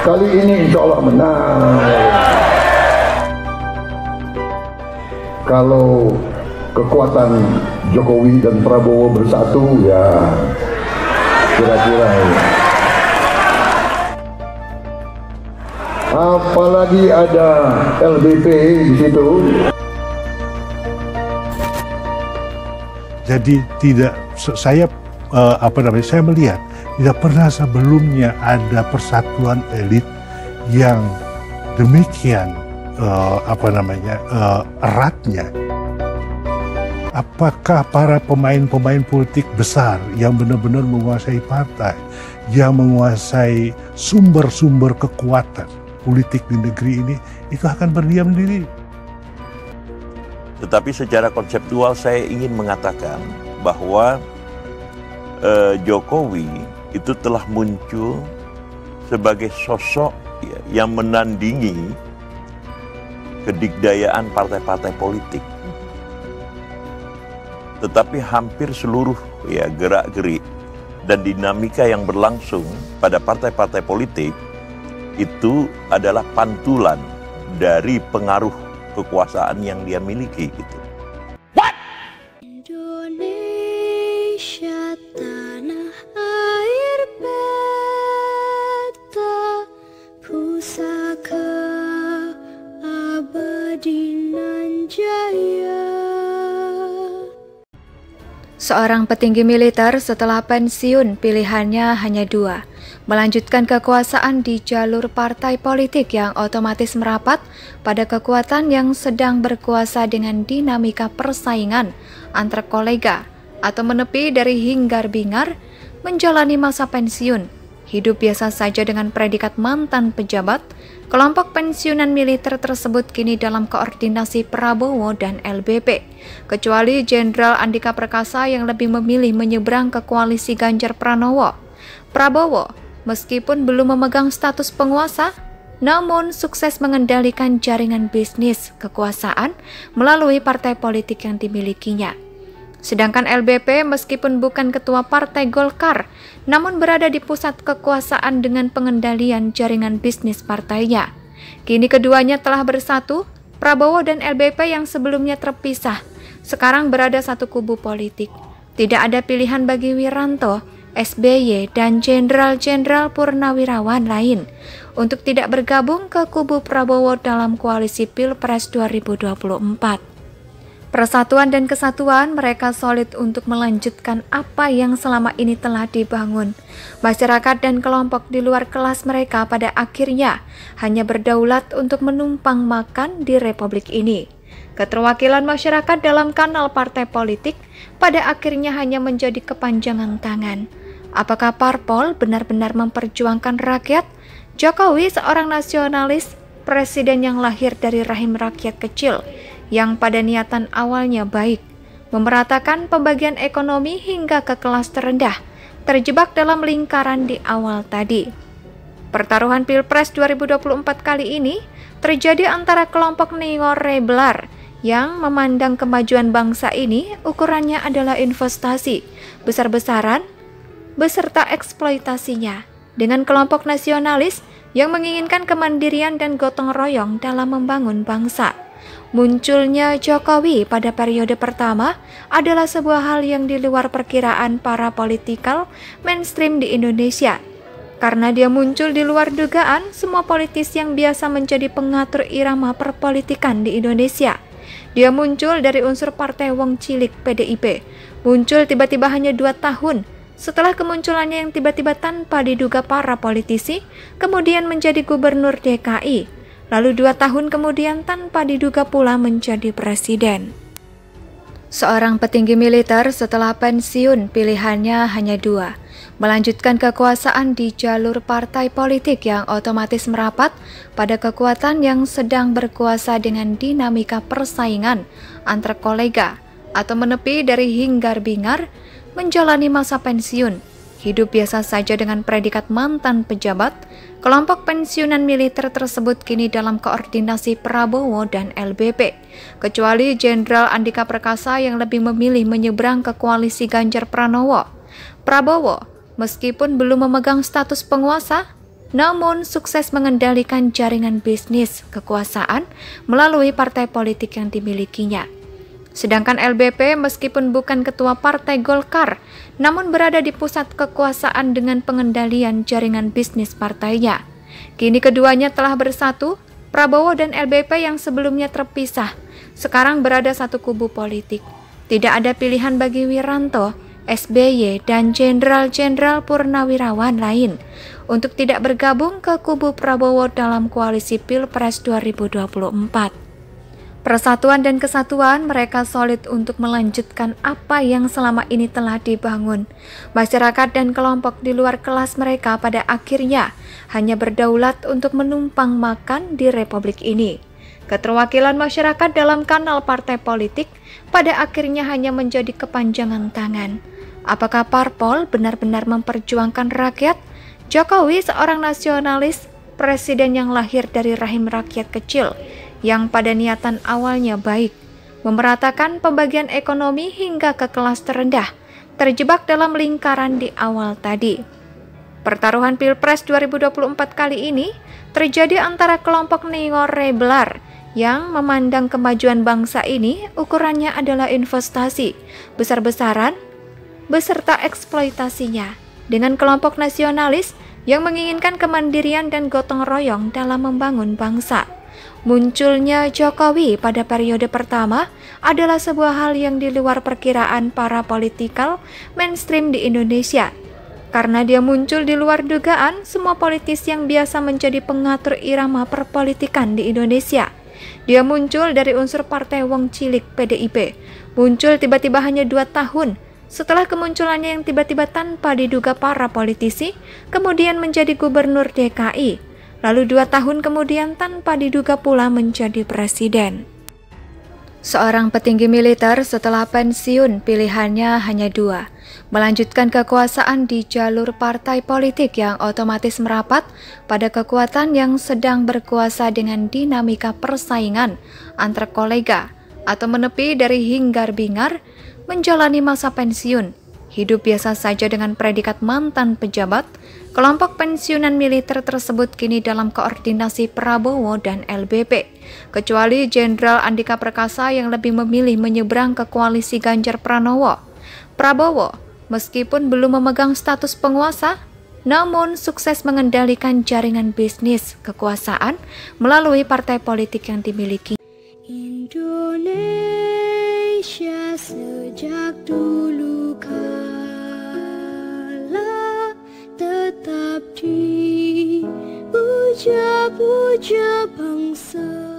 Kali ini insya Allah menang. Kalau kekuatan Jokowi dan Prabowo bersatu, ya kira-kira ya. Apalagi ada LBP di situ. Jadi saya melihat tidak pernah sebelumnya ada persatuan elit yang demikian eratnya. Apakah para pemain-pemain politik besar yang benar-benar menguasai partai, yang menguasai sumber-sumber kekuatan politik di negeri ini, itu akan berdiam diri? Tetapi secara konseptual saya ingin mengatakan bahwa Jokowi itu telah muncul sebagai sosok yang menandingi kedikdayaan partai-partai politik. Tetapi hampir seluruh gerak-gerik dan dinamika yang berlangsung pada partai-partai politik itu adalah pantulan dari pengaruh kekuasaan yang dia miliki gitu. Indonesia tanah air beta pusaka abadi nan jaya. Seorang petinggi militer setelah pensiun pilihannya hanya dua, melanjutkan kekuasaan di jalur partai politik yang otomatis merapat pada kekuatan yang sedang berkuasa dengan dinamika persaingan antar kolega, atau menepi dari hingar-bingar, menjalani masa pensiun, hidup biasa saja dengan predikat mantan pejabat. Kelompok pensiunan militer tersebut kini dalam koordinasi Prabowo dan LBP, kecuali Jenderal Andika Perkasa yang lebih memilih menyeberang ke koalisi Ganjar Pranowo. Prabowo, meskipun belum memegang status penguasa, namun sukses mengendalikan jaringan bisnis kekuasaan melalui partai politik yang dimilikinya. Sedangkan LBP meskipun bukan ketua partai Golkar, namun berada di pusat kekuasaan dengan pengendalian jaringan bisnis partainya. Kini keduanya telah bersatu, Prabowo dan LBP yang sebelumnya terpisah, sekarang berada satu kubu politik. Tidak ada pilihan bagi Wiranto, SBY, dan jenderal-jenderal purnawirawan lain untuk tidak bergabung ke kubu Prabowo dalam koalisi Pilpres 2024. Persatuan dan kesatuan mereka solid untuk melanjutkan apa yang selama ini telah dibangun. Masyarakat dan kelompok di luar kelas mereka pada akhirnya hanya berdaulat untuk menumpang makan di republik ini. Keterwakilan masyarakat dalam kanal partai politik pada akhirnya hanya menjadi kepanjangan tangan. Apakah parpol benar-benar memperjuangkan rakyat? Jokowi seorang nasionalis, presiden yang lahir dari rahim rakyat kecil, yang pada niatan awalnya baik, memeratakan pembagian ekonomi hingga ke kelas terendah, terjebak dalam lingkaran di awal tadi. Pertaruhan Pilpres 2024 kali ini terjadi antara kelompok neorebelar yang memandang kemajuan bangsa ini ukurannya adalah investasi besar-besaran beserta eksploitasinya, dengan kelompok nasionalis yang menginginkan kemandirian dan gotong royong dalam membangun bangsa. Munculnya Jokowi pada periode pertama adalah sebuah hal yang di luar perkiraan para politikal mainstream di Indonesia. Karena dia muncul di luar dugaan semua politisi yang biasa menjadi pengatur irama perpolitikan di Indonesia. Dia muncul dari unsur partai Wong Cilik PDIP, muncul tiba-tiba hanya 2 tahun setelah kemunculannya yang tiba-tiba tanpa diduga para politisi, kemudian menjadi gubernur DKI. Lalu 2 tahun kemudian tanpa diduga pula menjadi presiden. Seorang petinggi militer setelah pensiun pilihannya hanya 2, melanjutkan kekuasaan di jalur partai politik yang otomatis merapat pada kekuatan yang sedang berkuasa dengan dinamika persaingan antar kolega, atau menepi dari hingar-bingar, menjalani masa pensiun, hidup biasa saja dengan predikat mantan pejabat. Kelompok pensiunan militer tersebut kini dalam koordinasi Prabowo dan LBP, kecuali Jenderal Andika Perkasa yang lebih memilih menyeberang ke koalisi Ganjar Pranowo. Prabowo, meskipun belum memegang status penguasa, namun sukses mengendalikan jaringan bisnis kekuasaan melalui partai politik yang dimilikinya. Sedangkan LBP meskipun bukan ketua partai Golkar, namun berada di pusat kekuasaan dengan pengendalian jaringan bisnis partainya. Kini keduanya telah bersatu, Prabowo dan LBP yang sebelumnya terpisah, sekarang berada satu kubu politik. Tidak ada pilihan bagi Wiranto, SBY, dan jenderal-jenderal purnawirawan lain untuk tidak bergabung ke kubu Prabowo dalam koalisi Pilpres 2024. Persatuan dan kesatuan mereka solid untuk melanjutkan apa yang selama ini telah dibangun. Masyarakat dan kelompok di luar kelas mereka pada akhirnya hanya berdaulat untuk menumpang makan di republik ini. Keterwakilan masyarakat dalam kanal partai politik pada akhirnya hanya menjadi kepanjangan tangan. Apakah parpol benar-benar memperjuangkan rakyat? Jokowi seorang nasionalis, presiden yang lahir dari rahim rakyat kecil, yang pada niatan awalnya baik, memeratakan pembagian ekonomi hingga ke kelas terendah, terjebak dalam lingkaran di awal tadi. Pertaruhan Pilpres 2024 kali ini terjadi antara kelompok neorebelar yang memandang kemajuan bangsa ini ukurannya adalah investasi besar-besaran beserta eksploitasinya, dengan kelompok nasionalis yang menginginkan kemandirian dan gotong royong dalam membangun bangsa. Munculnya Jokowi pada periode pertama adalah sebuah hal yang di luar perkiraan para politikal mainstream di Indonesia. Karena dia muncul di luar dugaan semua politisi yang biasa menjadi pengatur irama perpolitikan di Indonesia. Dia muncul dari unsur partai Wong Cilik PDIP, muncul tiba-tiba hanya 2 tahun setelah kemunculannya yang tiba-tiba tanpa diduga para politisi, kemudian menjadi gubernur DKI, lalu 2 tahun kemudian tanpa diduga pula menjadi presiden. Seorang petinggi militer setelah pensiun pilihannya hanya 2, melanjutkan kekuasaan di jalur partai politik yang otomatis merapat pada kekuatan yang sedang berkuasa dengan dinamika persaingan antar kolega, atau menepi dari hingar-bingar menjalani masa pensiun, hidup biasa saja dengan predikat mantan pejabat. Kelompok pensiunan militer tersebut kini dalam koordinasi Prabowo dan LBP, kecuali Jenderal Andika Perkasa yang lebih memilih menyeberang ke koalisi Ganjar Pranowo. Prabowo, meskipun belum memegang status penguasa, namun sukses mengendalikan jaringan bisnis kekuasaan melalui partai politik yang dimiliki. Indonesia sejak dulu kala tetap dipuja-puja bangsa.